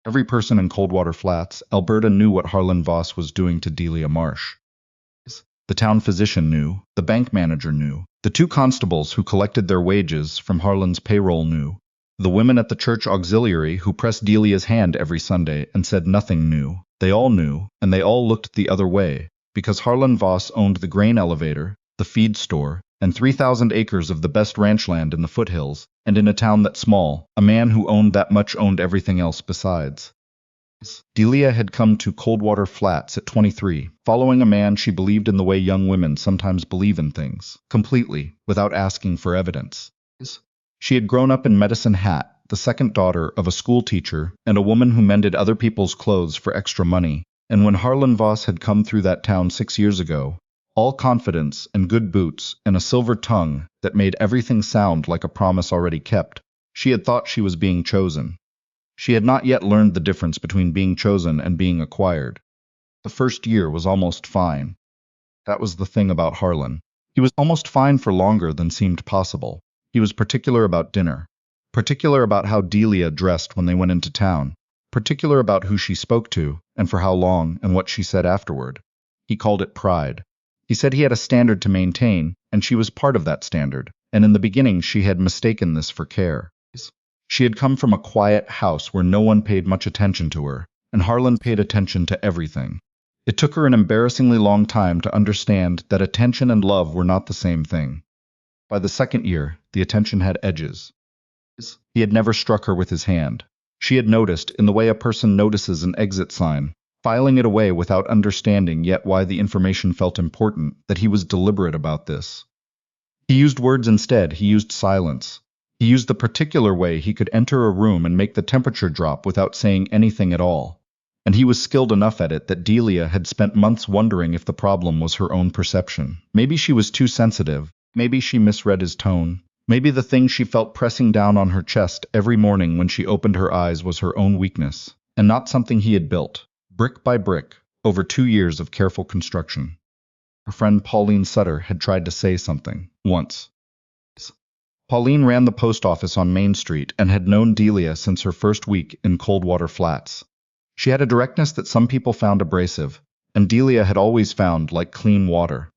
Every person in Coldwater Flats, Alberta knew what Harlan Voss was doing to Delia Marsh. The town physician knew, the bank manager knew, the two constables who collected their wages from Harlan's payroll knew, the women at the church auxiliary who pressed Delia's hand every Sunday and said nothing knew. They all knew, and they all looked the other way, because Harlan Voss owned the grain elevator, the feed store, and 3,000 acres of the best ranch land in the foothills, and in a town that small, a man who owned that much owned everything else besides. Delia had come to Coldwater Flats at 23, following a man she believed in the way young women sometimes believe in things, completely, without asking for evidence. She had grown up in Medicine Hat, the second daughter of a school teacher and a woman who mended other people's clothes for extra money, and when Harlan Voss had come through that town 6 years ago, all confidence and good boots and a silver tongue that made everything sound like a promise already kept, she had thought she was being chosen. She had not yet learned the difference between being chosen and being acquired. The first year was almost fine. That was the thing about Harlan. He was almost fine for longer than seemed possible. He was particular about dinner, particular about how Delia dressed when they went into town, particular about who she spoke to, and for how long, and what she said afterward. He called it pride. He said he had a standard to maintain, and she was part of that standard, and in the beginning she had mistaken this for care. She had come from a quiet house where no one paid much attention to her, and Harlan paid attention to everything. It took her an embarrassingly long time to understand that attention and love were not the same thing. By the second year, the attention had edges. He had never struck her with his hand. She had noticed, in the way a person notices an exit sign, filing it away without understanding yet why the information felt important, that he was deliberate about this. He used words instead. He used silence. He used the particular way he could enter a room and make the temperature drop without saying anything at all. And he was skilled enough at it that Delia had spent months wondering if the problem was her own perception. Maybe she was too sensitive. Maybe she misread his tone. Maybe the thing she felt pressing down on her chest every morning when she opened her eyes was her own weakness, and not something he had built, brick by brick, over 2 years of careful construction. Her friend Pauline Sutter had tried to say something, once. Pauline ran the post office on Main Street and had known Delia since her first week in Coldwater Flats. She had a directness that some people found abrasive, and Delia had always found like clean water.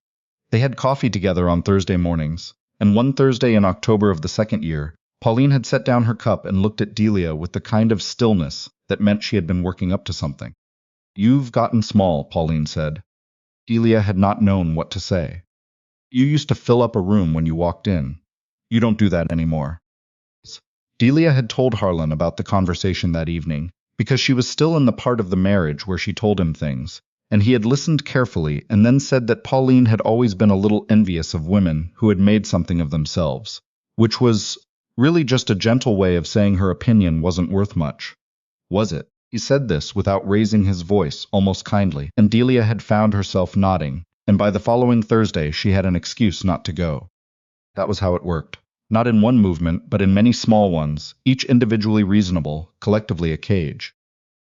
They had coffee together on Thursday mornings, and one Thursday in October of the second year, Pauline had set down her cup and looked at Delia with the kind of stillness that meant she had been working up to something. "You've gotten small," Pauline said. Delia had not known what to say. "You used to fill up a room when you walked in. You don't do that anymore." Delia had told Harlan about the conversation that evening, because she was still in the part of the marriage where she told him things, and he had listened carefully and then said that Pauline had always been a little envious of women who had made something of themselves, which was really just a gentle way of saying her opinion wasn't worth much. Was it? He said this without raising his voice, almost kindly, and Delia had found herself nodding, and by the following Thursday she had an excuse not to go. That was how it worked. Not in one movement, but in many small ones, each individually reasonable, collectively a cage.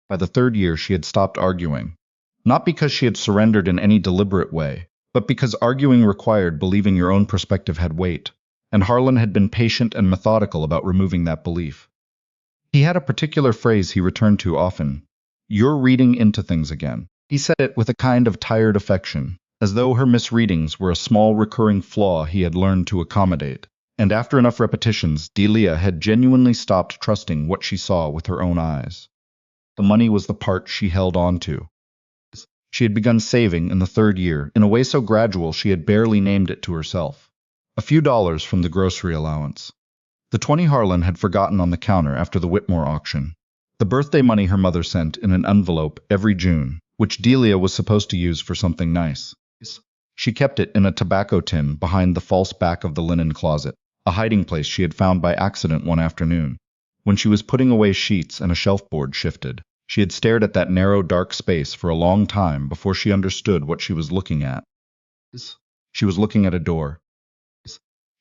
By the third year she had stopped arguing. Not because she had surrendered in any deliberate way, but because arguing required believing your own perspective had weight, and Harlan had been patient and methodical about removing that belief. He had a particular phrase he returned to often. "You're reading into things again." He said it with a kind of tired affection, as though her misreadings were a small recurring flaw he had learned to accommodate. And after enough repetitions, Delia had genuinely stopped trusting what she saw with her own eyes. The money was the part she held on to. She had begun saving in the third year, in a way so gradual she had barely named it to herself. A few dollars from the grocery allowance. The 20 Harlan had forgotten on the counter after the Whitmore auction. The birthday money her mother sent in an envelope every June, which Delia was supposed to use for something nice. She kept it in a tobacco tin behind the false back of the linen closet, a hiding place she had found by accident one afternoon. When she was putting away sheets and a shelf board shifted, she had stared at that narrow, dark space for a long time before she understood what she was looking at. She was looking at a door.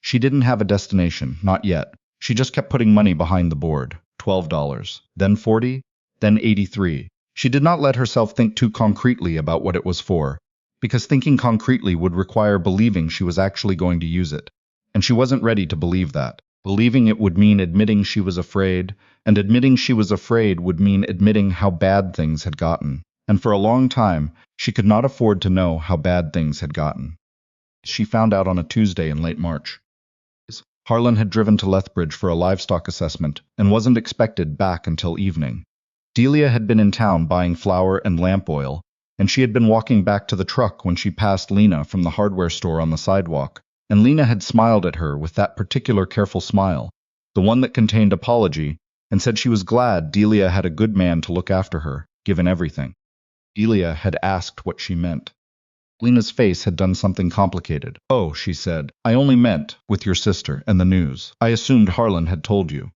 She didn't have a destination, not yet. She just kept putting money behind the board. $12, then 40, then 83. She did not let herself think too concretely about what it was for, because thinking concretely would require believing she was actually going to use it, and she wasn't ready to believe that. Believing it would mean admitting she was afraid, and admitting she was afraid would mean admitting how bad things had gotten. And for a long time, she could not afford to know how bad things had gotten. She found out on a Tuesday in late March. Harlan had driven to Lethbridge for a livestock assessment and wasn't expected back until evening. Delia had been in town buying flour and lamp oil, and she had been walking back to the truck when she passed Lena from the hardware store on the sidewalk, and Lena had smiled at her with that particular careful smile, the one that contained apology, and said she was glad Delia had a good man to look after her, given everything. Delia had asked what she meant. Lena's face had done something complicated. "Oh," she said, "I only meant with your sister and the news. I assumed Harlan had told you."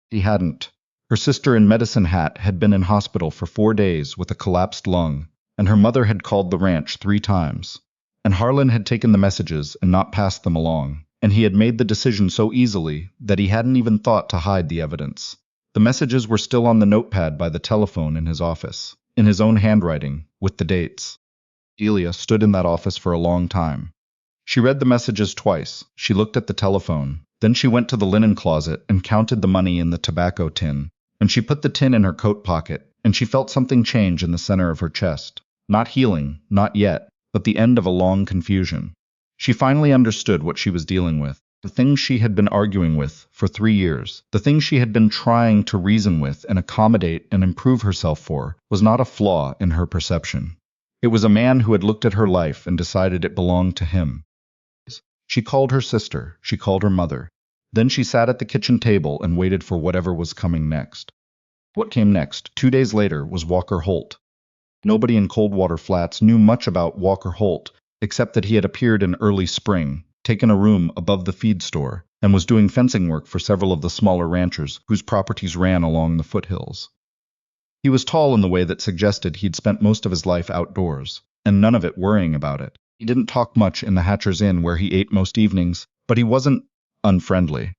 He hadn't. Her sister in Medicine Hat had been in hospital for 4 days with a collapsed lung, and her mother had called the ranch 3 times. And Harlan had taken the messages and not passed them along, and he had made the decision so easily that he hadn't even thought to hide the evidence. The messages were still on the notepad by the telephone in his office, in his own handwriting, with the dates. Delia stood in that office for a long time. She read the messages twice. She looked at the telephone. Then she went to the linen closet and counted the money in the tobacco tin. And she put the tin in her coat pocket, and she felt something change in the center of her chest. Not healing, not yet, but the end of a long confusion. She finally understood what she was dealing with. The thing she had been arguing with for 3 years, the thing she had been trying to reason with and accommodate and improve herself for, was not a flaw in her perception. It was a man who had looked at her life and decided it belonged to him. She called her sister, she called her mother. Then she sat at the kitchen table and waited for whatever was coming next. What came next, 2 days later, was Walker Holt. Nobody in Coldwater Flats knew much about Walker Holt, except that he had appeared in early spring, taken a room above the feed store, and was doing fencing work for several of the smaller ranchers whose properties ran along the foothills. He was tall in the way that suggested he'd spent most of his life outdoors, and none of it worrying about it. He didn't talk much in the Hatcher's Inn where he ate most evenings, but he wasn't unfriendly.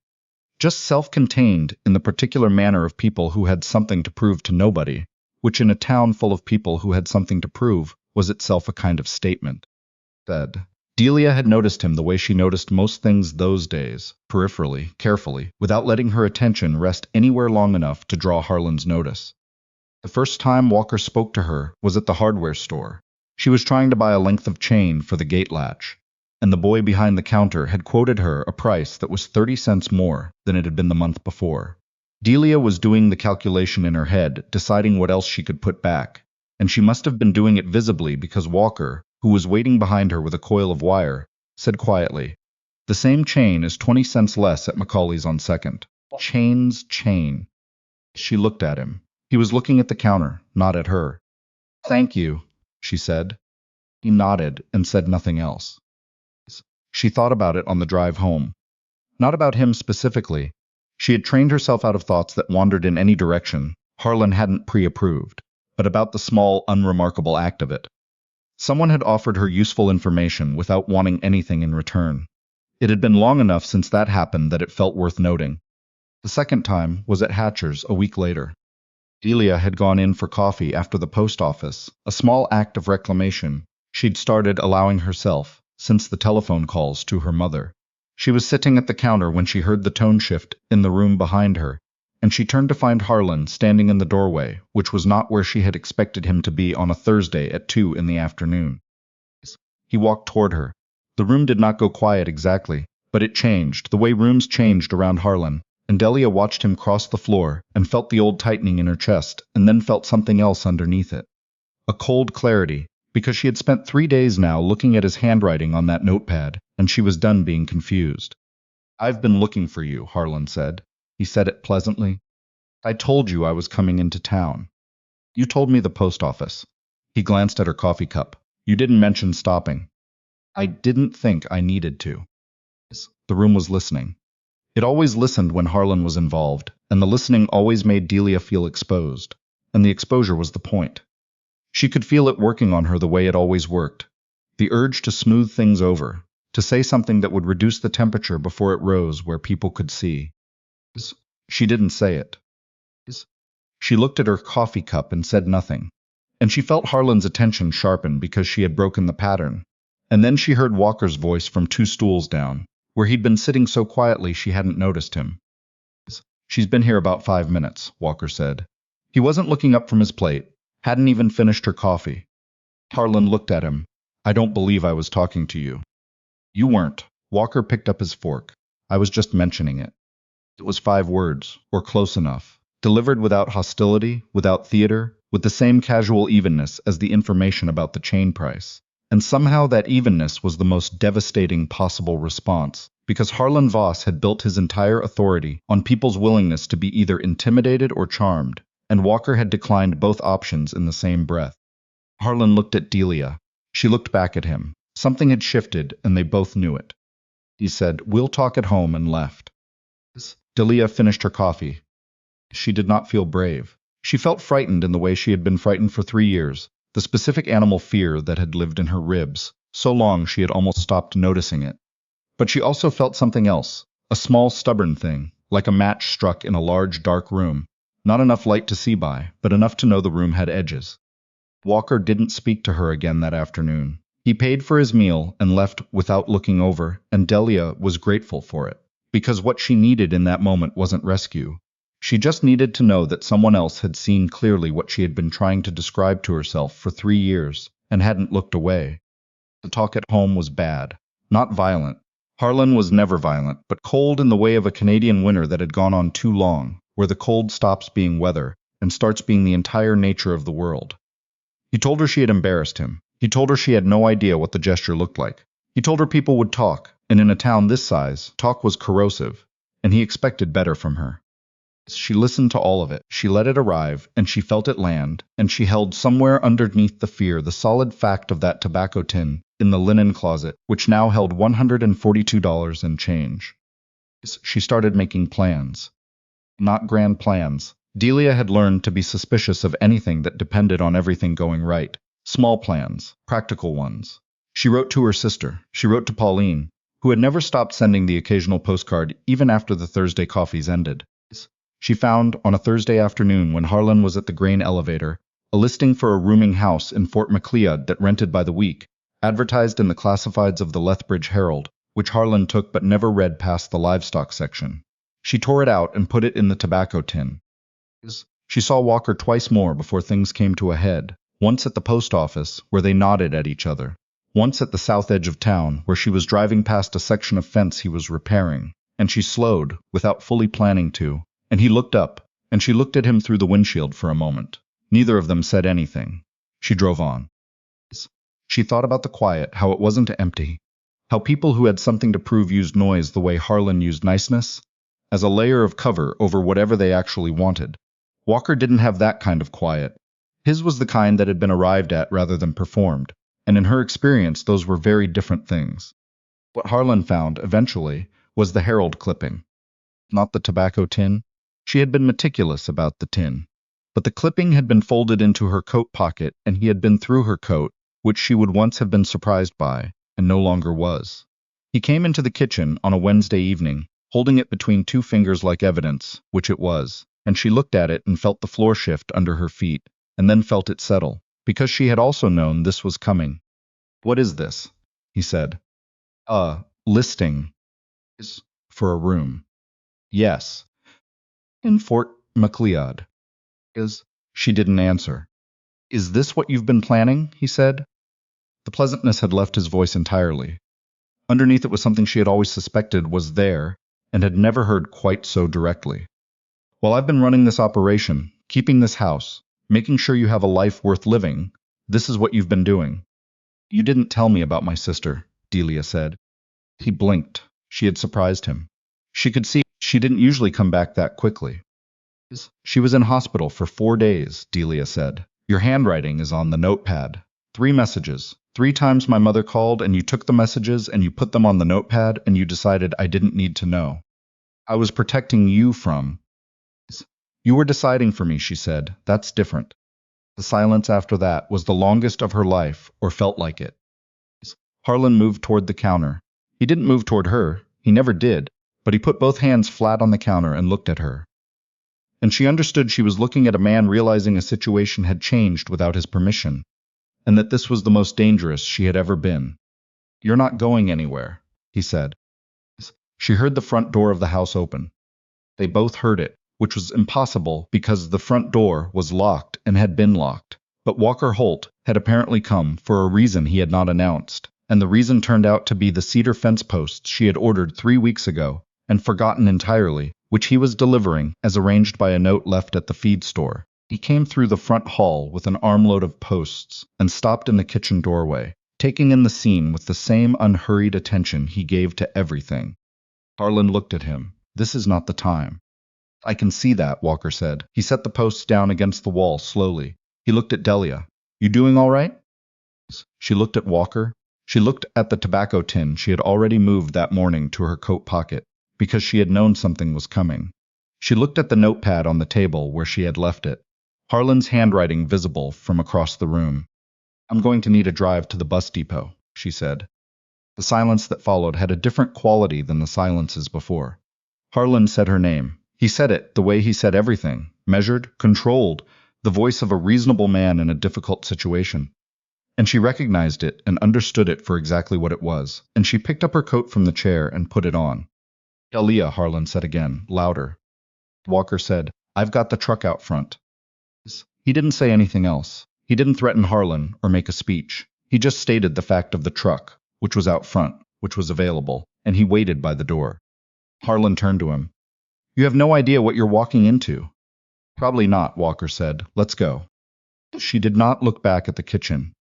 Just self-contained in the particular manner of people who had something to prove to nobody, which in a town full of people who had something to prove was itself a kind of statement. Delia had noticed him the way she noticed most things those days, peripherally, carefully, without letting her attention rest anywhere long enough to draw Harlan's notice. The first time Walker spoke to her was at the hardware store. She was trying to buy a length of chain for the gate latch, and the boy behind the counter had quoted her a price that was 30 cents more than it had been the month before. Delia was doing the calculation in her head, deciding what else she could put back, and she must have been doing it visibly because Walker, who was waiting behind her with a coil of wire, said quietly, "The same chain is 20 cents less at Macaulay's on 2nd. Chain's chain." She looked at him. He was looking at the counter, not at her. "Thank you," she said. He nodded and said nothing else. She thought about it on the drive home. Not about him specifically. She had trained herself out of thoughts that wandered in any direction Harlan hadn't pre-approved, but about the small, unremarkable act of it. Someone had offered her useful information without wanting anything in return. It had been long enough since that happened that it felt worth noting. The second time was at Hatcher's a week later. Delia had gone in for coffee after the post office, a small act of reclamation she'd started allowing herself since the telephone calls to her mother. She was sitting at the counter when she heard the tone shift in the room behind her, and she turned to find Harlan standing in the doorway, which was not where she had expected him to be on a Thursday at 2 in the afternoon. He walked toward her. The room did not go quiet exactly, but it changed, the way rooms changed around Harlan, and Delia watched him cross the floor and felt the old tightening in her chest, and then felt something else underneath it. A cold clarity, because she had spent 3 days now looking at his handwriting on that notepad, and she was done being confused. "I've been looking for you," Harlan said. He said it pleasantly. "I told you I was coming into town. You told me the post office." He glanced at her coffee cup. "You didn't mention stopping." "I didn't think I needed to." The room was listening. It always listened when Harlan was involved, and the listening always made Delia feel exposed, and the exposure was the point. She could feel it working on her the way it always worked, the urge to smooth things over, to say something that would reduce the temperature before it rose where people could see. She didn't say it. She looked at her coffee cup and said nothing, and she felt Harlan's attention sharpen because she had broken the pattern. And then she heard Walker's voice from 2 stools down. where he'd been sitting so quietly she hadn't noticed him. She's been here about 5 minutes, Walker said. He wasn't looking up from his plate, hadn't even finished her coffee. Harlan looked at him. I don't believe I was talking to you. You weren't. Walker picked up his fork. I was just mentioning it. It was 5 words, or close enough, delivered without hostility, without theater, with the same casual evenness as the information about the chain price. And somehow that evenness was the most devastating possible response, because Harlan Voss had built his entire authority on people's willingness to be either intimidated or charmed, and Walker had declined both options in the same breath. Harlan looked at Delia. She looked back at him. Something had shifted, and they both knew it. He said, "We'll talk at home," and left. Delia finished her coffee. She did not feel brave. She felt frightened in the way she had been frightened for 3 years, the specific animal fear that had lived in her ribs, so long she had almost stopped noticing it. But she also felt something else, a small stubborn thing, like a match struck in a large dark room, not enough light to see by, but enough to know the room had edges. Walker didn't speak to her again that afternoon. He paid for his meal and left without looking over, and Delia was grateful for it, because what she needed in that moment wasn't rescue. She just needed to know that someone else had seen clearly what she had been trying to describe to herself for 3 years, and hadn't looked away. The talk at home was bad, not violent. Harlan was never violent, but cold in the way of a Canadian winter that had gone on too long, where the cold stops being weather and starts being the entire nature of the world. He told her she had embarrassed him. He told her she had no idea what the gesture looked like. He told her people would talk, and in a town this size, talk was corrosive, and he expected better from her. She listened to all of it. She let it arrive, and she felt it land, and she held somewhere underneath the fear the solid fact of that tobacco tin in the linen closet, which now held $142 and change. She started making plans. Not grand plans. Delia had learned to be suspicious of anything that depended on everything going right. Small plans, practical ones. She wrote to her sister. She wrote to Pauline, who had never stopped sending the occasional postcard even after the Thursday coffees ended. She found, on a Thursday afternoon when Harlan was at the grain elevator, a listing for a rooming house in Fort Macleod that rented by the week, advertised in the classifieds of the Lethbridge Herald, which Harlan took but never read past the livestock section. She tore it out and put it in the tobacco tin. She saw Walker twice more before things came to a head, once at the post office, where they nodded at each other, once at the south edge of town, where she was driving past a section of fence he was repairing, and she slowed, without fully planning to, and he looked up, and she looked at him through the windshield for a moment. Neither of them said anything. She drove on. She thought about the quiet, how it wasn't empty, how people who had something to prove used noise the way Harlan used niceness, as a layer of cover over whatever they actually wanted. Walker didn't have that kind of quiet. His was the kind that had been arrived at rather than performed, and in her experience those were very different things. What Harlan found, eventually, was the Herald clipping. Not the tobacco tin. She had been meticulous about the tin. But the clipping had been folded into her coat pocket, and he had been through her coat, which she would once have been surprised by, and no longer was. He came into the kitchen on a Wednesday evening, holding it between 2 fingers like evidence, which it was, and she looked at it and felt the floor shift under her feet, and then felt it settle, because she had also known this was coming. "What is this?" he said. Listing. Is for a room." "Yes." "In Fort Macleod." She didn't answer. "Is this what you've been planning?" he said. The pleasantness had left his voice entirely. Underneath it was something she had always suspected was there, and had never heard quite so directly. "While I've been running this operation, keeping this house, making sure you have a life worth living, this is what you've been doing." "You didn't tell me about my sister," Delia said. He blinked. She had surprised him. She could see she didn't usually come back that quickly. "She was in hospital for 4 days, Delia said. Your handwriting is on the notepad. 3 messages. 3 times my mother called, and you took the messages and you put them on the notepad, and you decided I didn't need to know. I was protecting you from." "You were deciding for me," she said. "That's different." The silence after that was the longest of her life, or felt like it. Harlan moved toward the counter. He didn't move toward her. He never did. But he put both hands flat on the counter and looked at her. And she understood she was looking at a man realizing a situation had changed without his permission, and that this was the most dangerous she had ever been. "You're not going anywhere," he said. She heard the front door of the house open. They both heard it, which was impossible because the front door was locked and had been locked. But Walker Holt had apparently come for a reason he had not announced, and the reason turned out to be the cedar fence posts she had ordered 3 weeks ago and forgotten entirely, which he was delivering as arranged by a note left at the feed store. He came through the front hall with an armload of posts and stopped in the kitchen doorway, taking in the scene with the same unhurried attention he gave to everything. Harlan looked at him. "This is not the time." "I can see that," Walker said. He set the posts down against the wall slowly. He looked at Delia. "You doing all right?" She looked at Walker. She looked at the tobacco tin she had already moved that morning to her coat pocket, because she had known something was coming. She looked at the notepad on the table where she had left it, Harlan's handwriting visible from across the room. "I'm going to need a drive to the bus depot," she said. The silence that followed had a different quality than the silences before. Harlan said her name. He said it the way he said everything, measured, controlled, the voice of a reasonable man in a difficult situation. And she recognized it and understood it for exactly what it was, and she picked up her coat from the chair and put it on. "Delia," Harlan said again, louder. Walker said, "I've got the truck out front." He didn't say anything else. He didn't threaten Harlan or make a speech. He just stated the fact of the truck, which was out front, which was available, and he waited by the door. Harlan turned to him. "You have no idea what you're walking into." "Probably not," Walker said. "Let's go." She did not look back at the kitchen.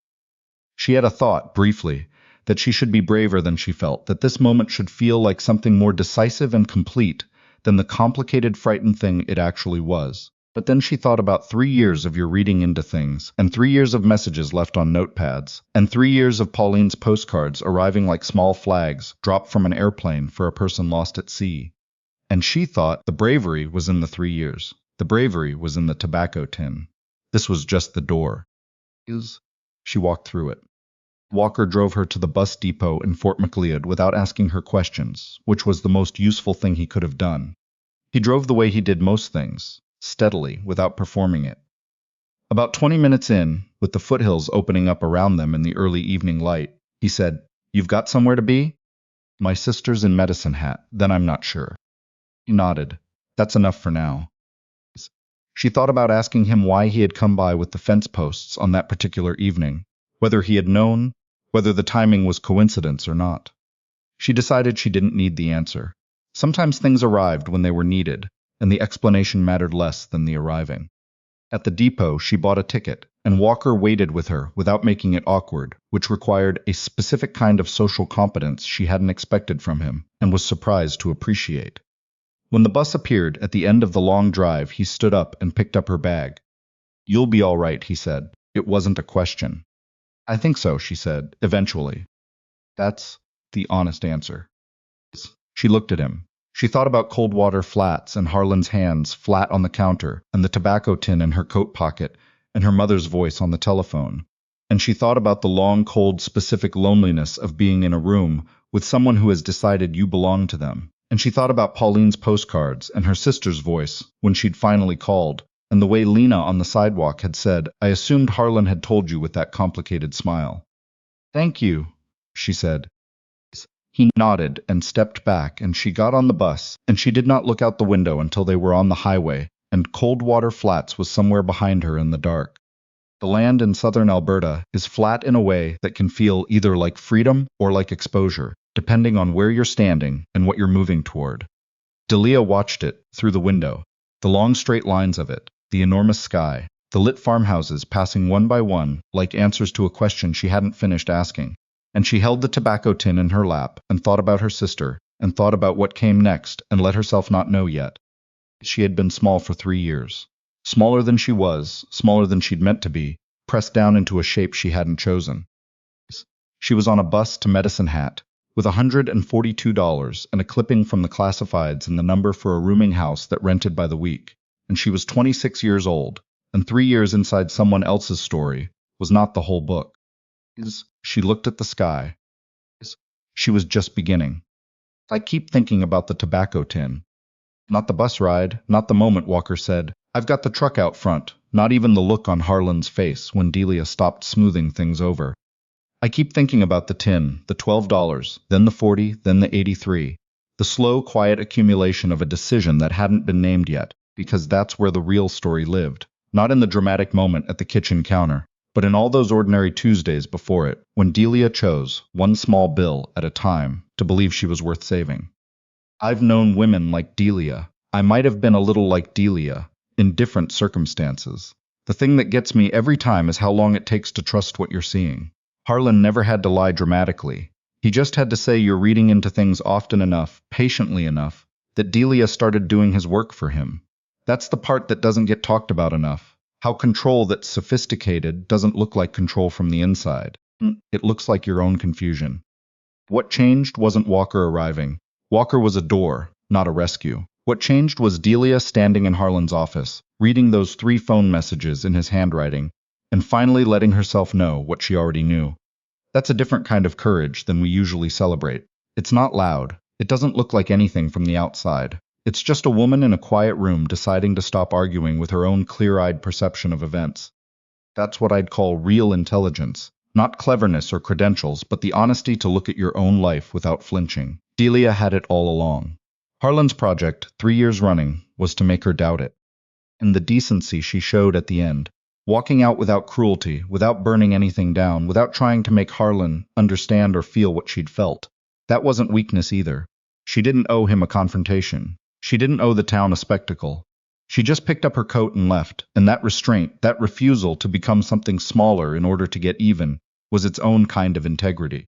She had a thought, briefly, that she should be braver than she felt, that this moment should feel like something more decisive and complete than the complicated, frightened thing it actually was. But then she thought about 3 years of your reading into things, and 3 years of messages left on notepads, and 3 years of Pauline's postcards arriving like small flags dropped from an airplane for a person lost at sea. And she thought the bravery was in the 3 years. The bravery was in the tobacco tin. This was just the door. She walked through it. Walker drove her to the bus depot in Fort Macleod without asking her questions, which was the most useful thing he could have done. He drove the way he did most things, steadily, without performing it. About 20 minutes in, with the foothills opening up around them in the early evening light, he said, "You've got somewhere to be?" "My sister's in Medicine Hat, then I'm not sure." He nodded. "That's enough for now." She thought about asking him why he had come by with the fence posts on that particular evening, whether he had known, whether the timing was coincidence or not. She decided she didn't need the answer. Sometimes things arrived when they were needed, and the explanation mattered less than the arriving. At the depot, she bought a ticket, and Walker waited with her without making it awkward, which required a specific kind of social competence she hadn't expected from him, and was surprised to appreciate. When the bus appeared at the end of the long drive, he stood up and picked up her bag. "You'll be all right," he said. It wasn't a question. "I think so," she said, eventually. That's the honest answer. She looked at him. She thought about Coldwater Flats and Harlan's hands flat on the counter and the tobacco tin in her coat pocket and her mother's voice on the telephone. And she thought about the long, cold, specific loneliness of being in a room with someone who has decided you belong to them. And she thought about Pauline's postcards and her sister's voice when she'd finally called, and the way Lena on the sidewalk had said, "I assumed Harlan had told you," with that complicated smile. "Thank you," she said. He nodded and stepped back, and she got on the bus, and she did not look out the window until they were on the highway, and Coldwater Flats was somewhere behind her in the dark. The land in southern Alberta is flat in a way that can feel either like freedom or like exposure, depending on where you're standing and what you're moving toward. Delia watched it through the window, the long straight lines of it, the enormous sky, the lit farmhouses passing one by one like answers to a question she hadn't finished asking. And she held the tobacco tin in her lap and thought about her sister and thought about what came next and let herself not know yet. She had been small for 3 years. Smaller than she was, smaller than she'd meant to be, pressed down into a shape she hadn't chosen. She was on a bus to Medicine Hat, with $142 and a clipping from the classifieds and the number for a rooming house that rented by the week, and she was 26 years old, and 3 years inside someone else's story was not the whole book. She looked at the sky. She was just beginning. "I keep thinking about the tobacco tin." "Not the bus ride, not the moment," Walker said. "I've got the truck out front," not even the look on Harlan's face when Delia stopped smoothing things over. "I keep thinking about the tin, the $12, then the 40, then the 83. The slow, quiet accumulation of a decision that hadn't been named yet, because that's where the real story lived. Not in the dramatic moment at the kitchen counter, but in all those ordinary Tuesdays before it, when Delia chose, one small bill at a time, to believe she was worth saving. I've known women like Delia. I might have been a little like Delia, in different circumstances. The thing that gets me every time is how long it takes to trust what you're seeing. Harlan never had to lie dramatically. He just had to say you're reading into things often enough, patiently enough, that Delia started doing his work for him. That's the part that doesn't get talked about enough. How control that's sophisticated doesn't look like control from the inside. It looks like your own confusion. What changed wasn't Walker arriving. Walker was a door, not a rescue. What changed was Delia standing in Harlan's office, reading those 3 phone messages in his handwriting, and finally letting herself know what she already knew. That's a different kind of courage than we usually celebrate. It's not loud. It doesn't look like anything from the outside. It's just a woman in a quiet room deciding to stop arguing with her own clear-eyed perception of events. That's what I'd call real intelligence. Not cleverness or credentials, but the honesty to look at your own life without flinching. Delia had it all along. Harlan's project, 3 years running, was to make her doubt it. And the decency she showed at the end, walking out without cruelty, without burning anything down, without trying to make Harlan understand or feel what she'd felt. That wasn't weakness either. She didn't owe him a confrontation. She didn't owe the town a spectacle. She just picked up her coat and left, and that restraint, that refusal to become something smaller in order to get even, was its own kind of integrity.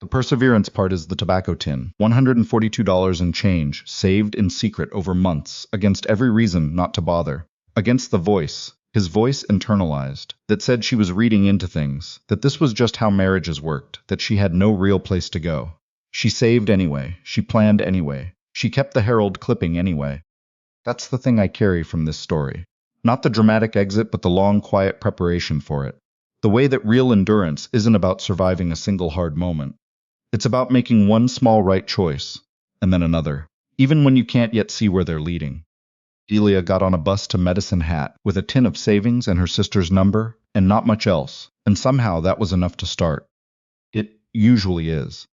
The perseverance part is the tobacco tin, $142 and change, saved in secret over months, against every reason not to bother. Against the voice, his voice internalized, that said she was reading into things, that this was just how marriages worked, that she had no real place to go. She saved anyway, she planned anyway, she kept the Herald clipping anyway. That's the thing I carry from this story. Not the dramatic exit, but the long, quiet preparation for it. The way that real endurance isn't about surviving a single hard moment. It's about making one small right choice, and then another, even when you can't yet see where they're leading. Delia got on a bus to Medicine Hat with a tin of savings and her sister's number, and not much else, and somehow that was enough to start. It usually is.